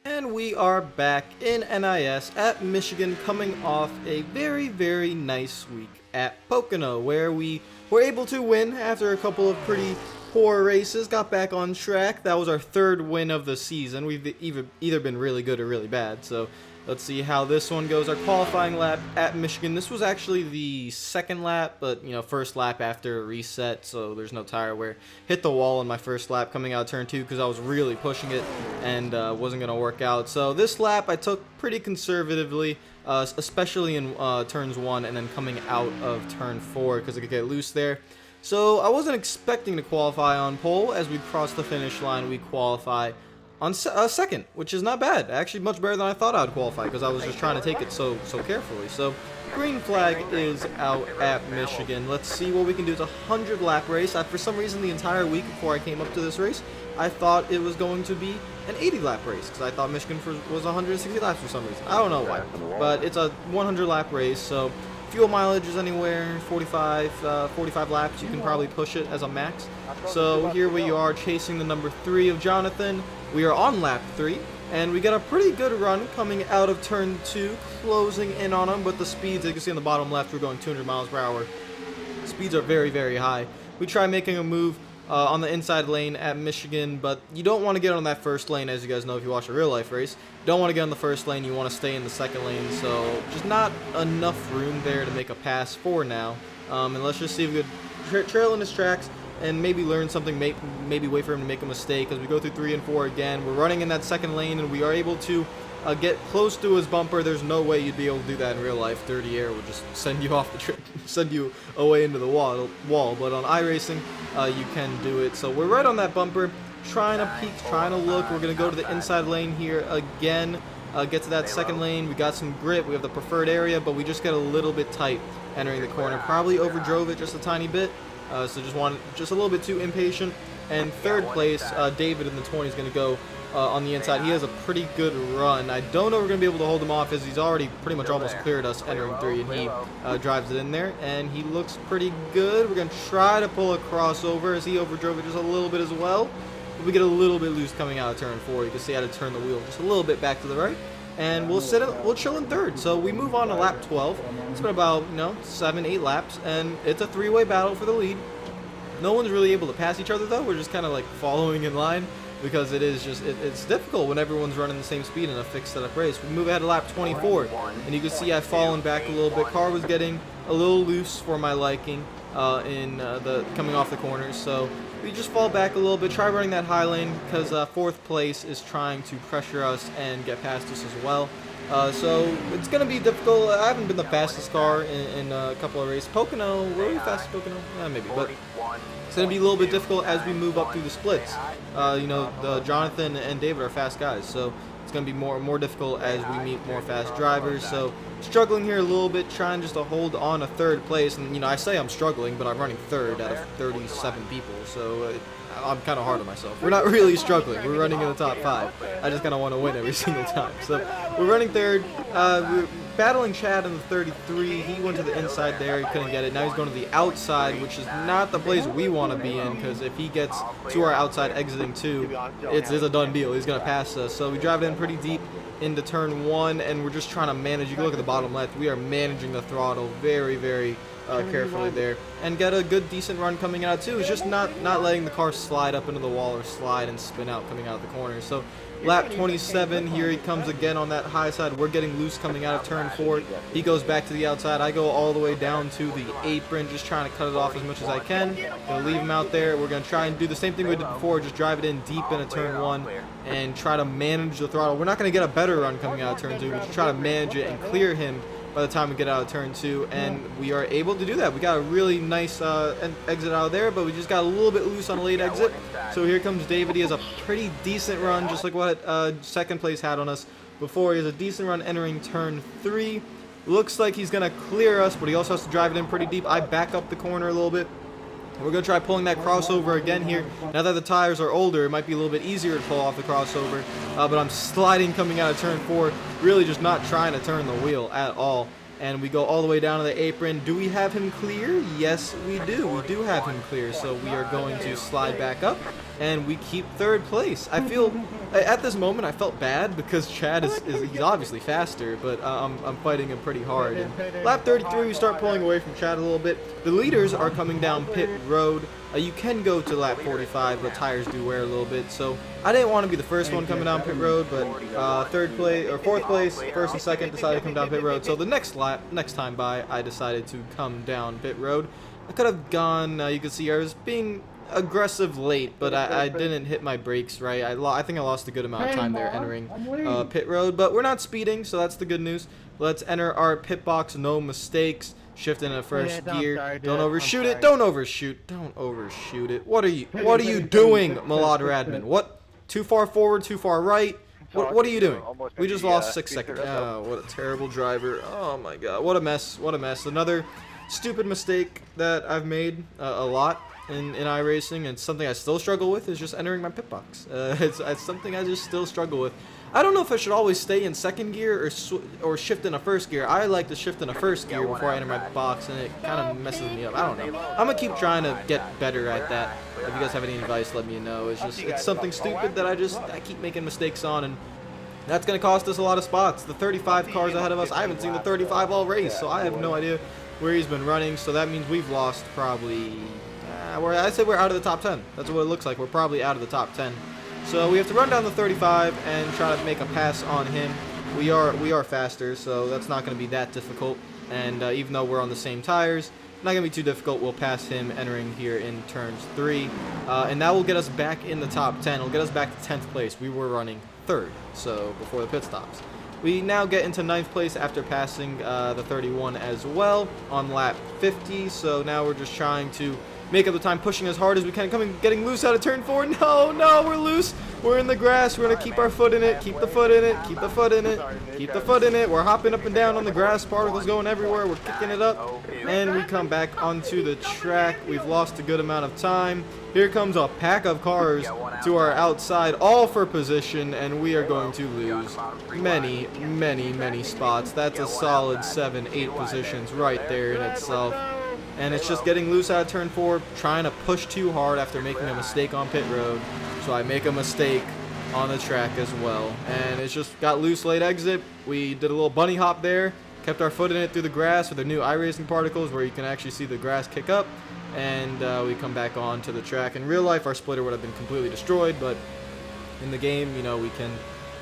And we are back in NIS at Michigan, coming off a very, very nice week at Pocono, where we were able to win after a couple of pretty poor races, got back on track. That was our third win of the season. We've either been really good or really bad, so let's see how this one goes. Our qualifying lap at Michigan, this was actually the second lap, but first lap after a reset, so there's no tire wear. Hit the wall in my first lap coming out of turn 2 because I was really pushing it and wasn't going to work out. So this lap I took pretty conservatively, especially in turns 1 and then coming out of turn 4 because I could get loose there. So I wasn't expecting to qualify on pole. As we cross the finish line, we qualify on second, which is not bad. Actually, much better than I thought I would qualify because I was just trying to take it so carefully. So green flag is out at Michigan. Let's see what we can do. It's a 100-lap race. For some reason, the entire week before I came up to this race, I thought it was going to be an 80-lap race because I thought Michigan was 160 laps for some reason. I don't know why, but it's a 100-lap race, so fuel mileage is anywhere 45 laps. You can probably push it as a max. So here we are chasing the number 3 of Jonathan. We are on lap 3, and we got a pretty good run coming out of turn 2, closing in on him. But the speeds, as you can see on the bottom left, we're going 200 miles per hour. Speeds are very, very high. We try making a move on the inside lane at Michigan, but you don't want to get on that first lane, as you guys know if you watch a real life race. You don't want to get on the first lane, you want to stay in the second lane, so just not enough room there to make a pass for now. And let's just see if we could trail in his tracks and maybe learn something, maybe wait for him to make a mistake, as we go through 3 and 4 again. We're running in that second lane, and we are able to get close to his bumper. There's no way you'd be able to do that in real life. Dirty air would just send you off the trip, send you away into the wall. But on iRacing, you can do it. So we're right on that bumper, trying to peek, trying to look. We're going to go to the inside lane here again, get to that second lane. We got some grip. We have the preferred area, but we just get a little bit tight entering the corner. Probably overdrove it just a tiny bit, so just a little bit too impatient. And third place, David in the 20 is going to go on the inside. He has a pretty good run. I don't know if we're going to be able to hold him off, as he's already pretty much almost cleared us entering 3, and he drives it in there, and he looks pretty good. We're going to try to pull a crossover as he overdrove it just a little bit as well. But we get a little bit loose coming out of turn 4. You can see how to turn the wheel just a little bit back to the right, and we'll chill in third. So we move on to lap 12. It's been about 7-8 laps, and it's a 3-way battle for the lead. No one's really able to pass each other though. We're just kind of like following in line, because it's difficult when everyone's running the same speed in a fixed setup race. We move ahead to lap 24, and you can see I've fallen back a little bit. Car was getting a little loose for my liking in the coming off the corners, so we just fall back a little bit. Try running that high lane because 4th place is trying to pressure us and get past us as well. So it's going to be difficult. I haven't been the fastest car in a couple of races. Pocono, were we fast at Pocono? Yeah, maybe, but it's going to be a little bit difficult as we move up through the splits. Jonathan and David are fast guys, so it's going to be more difficult as we meet more fast drivers. So struggling here a little bit, trying just to hold on to 3rd place. And I say I'm struggling, but I'm running 3rd out of 37 people, so I'm kind of hard on myself. We're not really struggling. We're running in the top 5. I just kind of want to win every single time. So we're running 3rd. We're battling Chad in the 33. He went to the inside there. He couldn't get it. Now he's going to the outside, which is not the place we want to be in, because if he gets to our outside exiting 2, it's a done deal. He's going to pass us. So we drive it in pretty deep into turn 1, and we're just trying to manage. You can look at the bottom left. We are managing the throttle very, very carefully there, and get a good decent run coming out too. It's just not letting the car slide up into the wall or slide and spin out coming out of the corner. So lap 27, here he comes again on that high side. We're getting loose coming out of turn 4. He goes back to the outside. I go all the way down to the apron, just trying to cut it off as much as I can. Gonna leave him out there. We're gonna try and do the same thing we did before, just drive it in deep into turn 1 and try to manage the throttle. We're not gonna get a better run coming out of turn 2. We just try to manage it and clear him by the time we get out of turn 2, and we are able to do that. We got a really nice exit out of there, but we just got a little bit loose on a late exit. So here comes David. He has a pretty decent run, just like what 2nd place had on us before. He has a decent run entering turn 3. Looks like he's going to clear us, but he also has to drive it in pretty deep. I back up the corner a little bit. We're going to try pulling that crossover again here. Now that the tires are older, it might be a little bit easier to pull off the crossover. But I'm sliding coming out of turn 4, really just not trying to turn the wheel at all. And we go all the way down to the apron. Do we have him clear? Yes, we do. We do have him clear. So we are going to slide back up and we keep 3rd place. I feel, at this moment, I felt bad because Chad he's obviously faster, but I'm fighting him pretty hard. And lap 33, we start pulling away from Chad a little bit. The leaders are coming down pit road. You can go to lap 45, but tires do wear a little bit, so I didn't want to be the first one coming down pit road, but 4th place, 1st and 2nd decided to come down pit road. So the next time by, I decided to come down pit road. I could have gone, you can see I was being aggressive late, but I didn't hit my brakes right. I think I lost a good amount of time there entering pit road, but we're not speeding, so that's the good news. Let's enter our pit box, no mistakes. Shift into first gear. Don't overshoot it. Don't overshoot. Don't overshoot it. What are you doing, RealRadman? What? Too far forward, too far right? What are you doing? We just lost 6 seconds. Oh, what a terrible driver. Oh my god. What a mess. What a mess. Another stupid mistake that I've made a lot in iRacing, and something I still struggle with is just entering my pit box. It's something I just still struggle with. I don't know if I should always stay in 2nd gear or shift in a 1st gear. I like to shift in a 1st gear before I enter my box, and it kind of messes me up. I don't know. I'm gonna keep trying to get better at that. If you guys have any advice, let me know. It's something stupid that I keep making mistakes on, and that's gonna cost us a lot of spots. The 35 cars ahead of us, I haven't seen the 35 all race, so I have no idea where he's been running. So that means we've lost probably. I'd say we're out of the top 10. That's what it looks like. We're probably out of the top 10. So we have to run down the 35 and try to make a pass on him. We are faster, so that's not going to be that difficult. And even though we're on the same tires, not going to be too difficult. We'll pass him entering here in turns 3. And that will get us back in the top 10. It'll get us back to 10th place. We were running 3rd, so before the pit stops. We now get into 9th place after passing the 31 as well on lap 50. So now we're just trying to make up the time, pushing as hard as we can, getting loose out of turn 4. No, we're loose. We're in the grass. We're going to keep our foot in it, keep the foot in it, keep the foot in it, keep the foot in it. We're hopping up and down on the grass, particles going everywhere. We're kicking it up, and we come back onto the track. We've lost a good amount of time. Here comes a pack of cars to our outside, all for position, and we are going to lose many spots. That's a solid 7-8 positions right there in itself. And it's just getting loose out of turn 4, trying to push too hard after making a mistake on pit road. So I make a mistake on the track as well. And it's just got loose late exit. We did a little bunny hop there, kept our foot in it through the grass with the new iRacing particles where you can actually see the grass kick up. And we come back onto the track. In real life, our splitter would have been completely destroyed, but in the game, you know, we can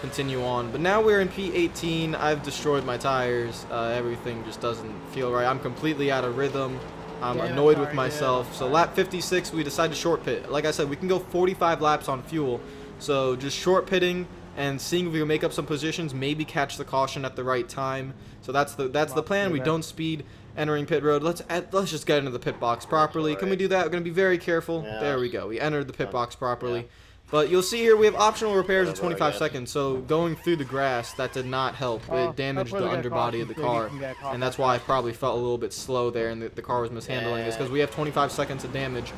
continue on. But now we're in P18. I've destroyed my tires. Everything just doesn't feel right. I'm completely out of rhythm. I'm annoyed with myself. So lap 56, we decide to short pit. Like I said, we can go 45 laps on fuel. So just short pitting and seeing if we can make up some positions, maybe catch the caution at the right time. So that's the plan. We don't speed entering pit road. Let's just get into the pit box properly. Can we do that? We're going to be very careful. There we go. We entered the pit box properly. But you'll see here we have optional repairs in 25 seconds, so going through the grass, that did not help. It damaged the underbody of the car, and that's why I probably felt a little bit slow there and the car was mishandling this, because we have 25 seconds of damage.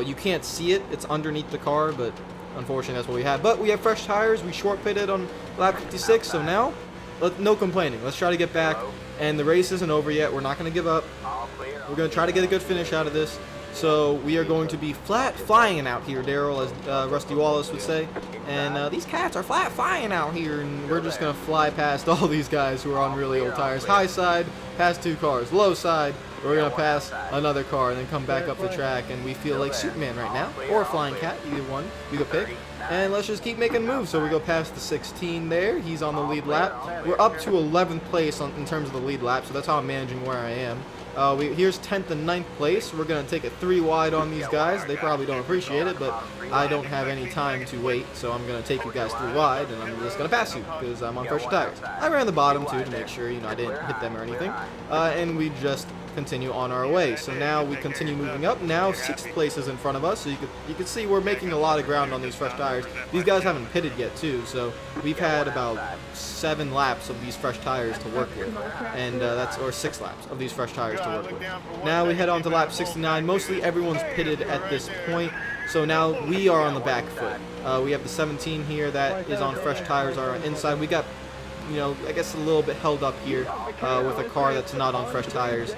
You can't see it, it's underneath the car, but unfortunately that's what we had. But we have fresh tires, we short pitted on lap 56, so now, no complaining. Let's try to get back, and the race isn't over yet. We're not going to give up. We're going to try to get a good finish out of this. So we are going to be flat flying out here, Daryl, as Rusty Wallace would say. And these cats are flat flying out here, and we're just going to fly past all these guys who are on really old tires. High side, past 2 cars. Low side, we're going to pass another car and then come back up the track. And we feel like Superman right now, or a flying cat, either one you could pick. And let's just keep making moves. So we go past the 16 there. He's on the lead lap. We're up to 11th place in terms of the lead lap, so that's how I'm managing where I am. Here's 10th and 9th place. We're going to take it 3 wide on these guys. They probably don't appreciate it, but I don't have any time to wait, so I'm going to take you guys 3 wide, and I'm just going to pass you because I'm on fresh tires. I ran the bottom, too, to make sure, I didn't hit them or anything. And we just continue on our way. So now we continue moving up. Now 6th place is in front of us, so you can see we're making a lot of ground on these fresh tires. These guys haven't pitted yet, too, so we've had about 7 laps of these fresh tires to work with, and or 6 laps of these fresh tires to work with. Now we head on to lap 69. Mostly everyone's pitted at this point, so now we are on the back foot. We have the 17 here that is on fresh tires, are inside. We got you know, I guess a little bit held up here with a car that's not on fresh tires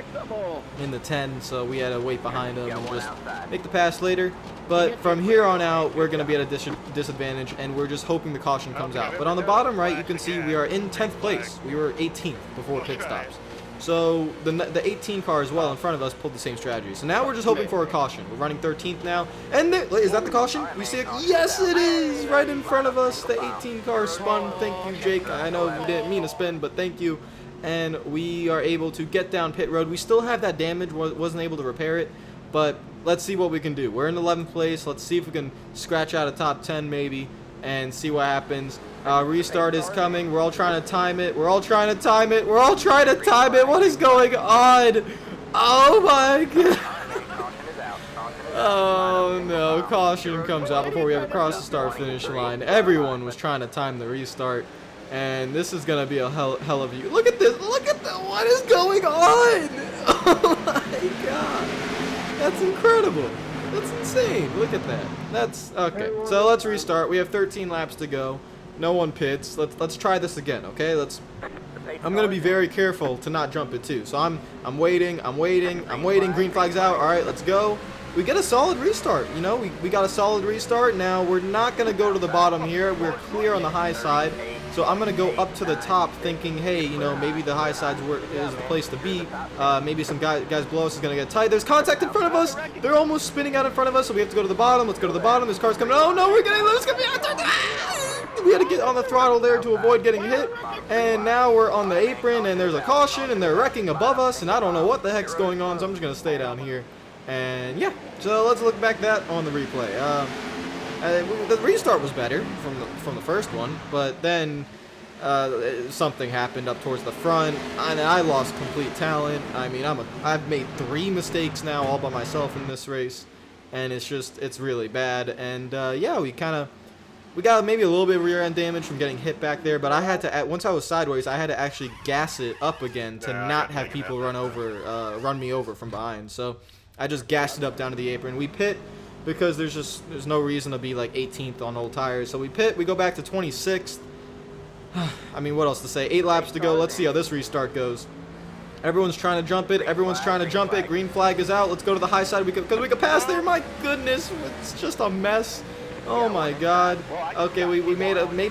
in the 10, so we had to wait behind him and just make the pass later. But from here on out, we're going to be at a disadvantage, and we're just hoping the caution comes out. But on the bottom right, you can see we are in 10th place. We were 18th before pit stops. So the 18 car as well in front of us pulled the same strategy. So now we're just hoping for a caution. We're running 13th now. And there, is that the caution? We see it? Yes, it is! Right in front of us. The 18 car spun. Thank you, Jake. I know you didn't mean to spin, but thank you. And we are able to get down pit road. We still have that damage. Wasn't able to repair it. But let's see what we can do. We're in 11th place. Let's see if we can scratch out a top 10 maybe and see what happens. Restart is coming. We're all trying to time it. We're all trying to time it. We're all trying to time it. What is going on? Oh my god. Oh no. Caution comes out before we ever cross the start finish line. Everyone was trying to time the restart. And this is going to be a hell of a view. Look at this. Look at that. What is going on? Oh my god. That's incredible. That's insane. Look at that. That's okay. So let's restart. We have 13 laps to go. No one pits. Let's try this again, okay? I'm gonna be very careful to not jump it too. So I'm waiting. Green flag's out. All right, let's go. We get a solid restart. You know, we got a solid restart. Now we're not gonna go to the bottom here. We're clear on the high side. So I'm going to go up to the top thinking, hey, you know, maybe the high sides is the place to be. Maybe some guys below us is going to get tight. There's contact in front of us. They're almost spinning out in front of us, so we have to go to the bottom. Let's go to the bottom. This car's coming. Oh, no, we're getting loose. We had to get on the throttle there to avoid getting hit. And now we're on the apron, and there's a caution, and they're wrecking above us, and I don't know what the heck's going on, so I'm just going to stay down here. And, yeah, so let's look back that on the replay. The restart was better from the first one, but then something happened up towards the front, and I lost complete talent. I mean, I've made 3 mistakes now all by myself in this race, and it's really bad. And yeah, we got maybe a little bit of rear end damage from getting hit back there, but I had to, once I was sideways, I had to actually gas it up again to not have people run me over from behind. So I just gassed it up down to the apron. We pit because there's no reason to be like 18th on old tires. So we pit, we go back to 26th. I mean, what else to say? 8 laps to go. Let's see how this restart goes. Everyone's trying to jump it. Everyone's trying to jump it. Green flag is out. Let's go to the high side because we could pass there. My goodness, it's just a mess. Oh my god. Okay, maybe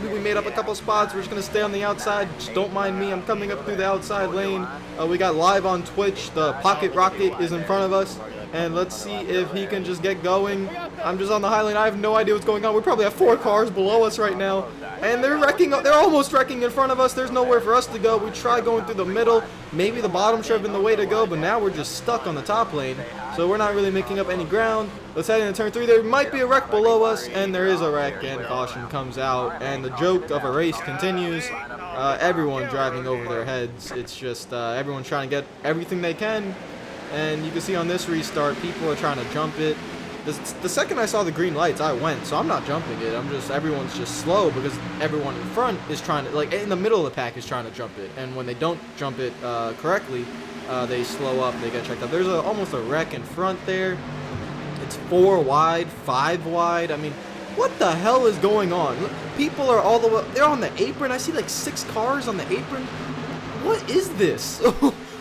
we made up a couple spots. We're just gonna stay on the outside. Just don't mind me. I'm coming up through the outside lane. We got live on Twitch. The Pocket Rocket is in front of us. And let's see if he can just get going. I'm just on the high lane. I have no idea what's going on. We probably have 4 cars below us right now. And they're wrecking. They're almost wrecking in front of us. There's nowhere for us to go. We try going through the middle. Maybe the bottom should have been the way to go, but now we're just stuck on the top lane. So we're not really making up any ground. Let's head into turn 3. There might be a wreck below us, and there is a wreck, and caution comes out. And the joke of a race continues. Everyone driving over their heads. It's just everyone trying to get everything they can. And you can see on this restart, people are trying to jump it. The second I saw the green lights, I went, so I'm not jumping it. Everyone's just slow because everyone in front is trying to, like, in the middle of the pack is trying to jump it. And when they don't jump it correctly, they slow up, they get checked out. There's almost a wreck in front there. It's 4 wide, 5 wide. I mean, what the hell is going on? People are all the way, they're on the apron. I see like 6 cars on the apron. What is this?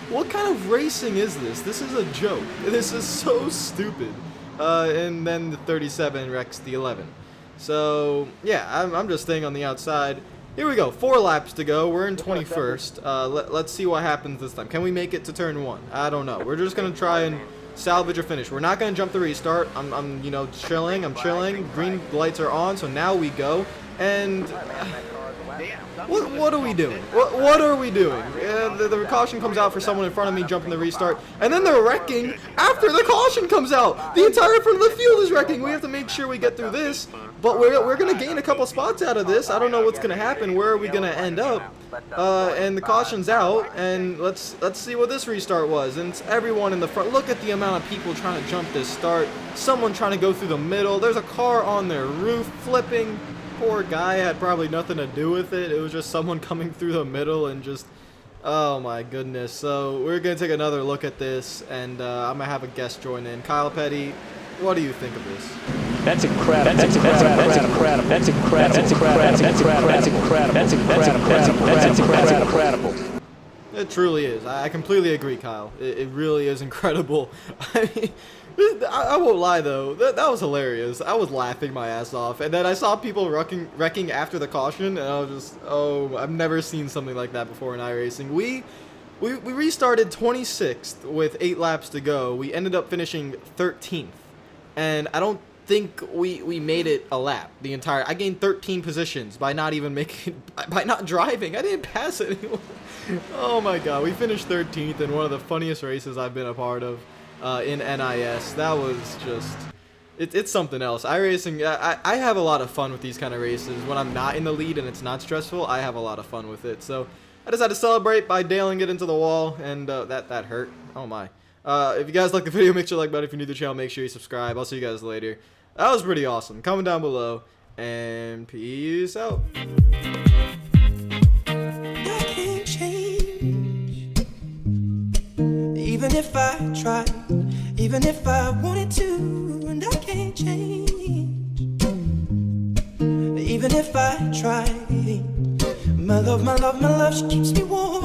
What kind of racing is this? This is a joke. This is so stupid. And then the 37 wrecks the 11. So, yeah, I'm just staying on the outside. Here we go. 4 laps to go. We're in 21st. Let's see what happens this time. Can we make it to turn 1? I don't know. We're just going to try and salvage a finish. We're not going to jump the restart. I'm you know, chilling. I'm chilling. Green lights are on, so now we go. And what are we doing? What are we doing? The caution comes out for someone in front of me jumping the restart, and then they're wrecking after the caution comes out. The entire front of the field is wrecking. We have to make sure we get through this, but we're gonna gain a couple spots out of this. I don't know what's gonna happen. Where are we gonna end up? And the caution's out, and let's see what this restart was. And it's everyone in the front. Look at the amount of people trying to jump this start. Someone trying to go through the middle. There's a car on their roof flipping. Poor guy had probably nothing to do with it. It was just someone coming through the middle and just, oh my goodness. So we're going to take another look at this, and I'm going to have a guest join in. Kyle Petty, What do you think of this? That's incredible. That's incredible. That's incredible. That's incredible. That's incredible. That's incredible. That's incredible. That's incredible. That's incredible. It truly is. I completely agree, Kyle. It really is incredible. I mean, I won't lie though. That was hilarious. I was laughing my ass off, and then I saw people wrecking after the caution, and I was just, oh, I've never seen something like that before in iRacing. We restarted 26th with 8 laps to go. We ended up finishing 13th, and I don't think we made it a lap the entire. I gained 13 positions by not even by not driving. I didn't pass anyone. Oh my god, we finished 13th in one of the funniest races I've been a part of in NIS. That was just, it's something else. iRacing, I have a lot of fun with these kind of races. When I'm not in the lead and it's not stressful, I have a lot of fun with it. So I decided to celebrate by nailing it into the wall, and that hurt. Oh my. If you guys like the video, make sure to like button. If you're new to the channel, make sure you subscribe. I'll see you guys later. That was pretty awesome. Comment down below, and peace out. Even if I tried, even if I wanted to, and I can't change. Even if I tried, my love, she keeps me warm.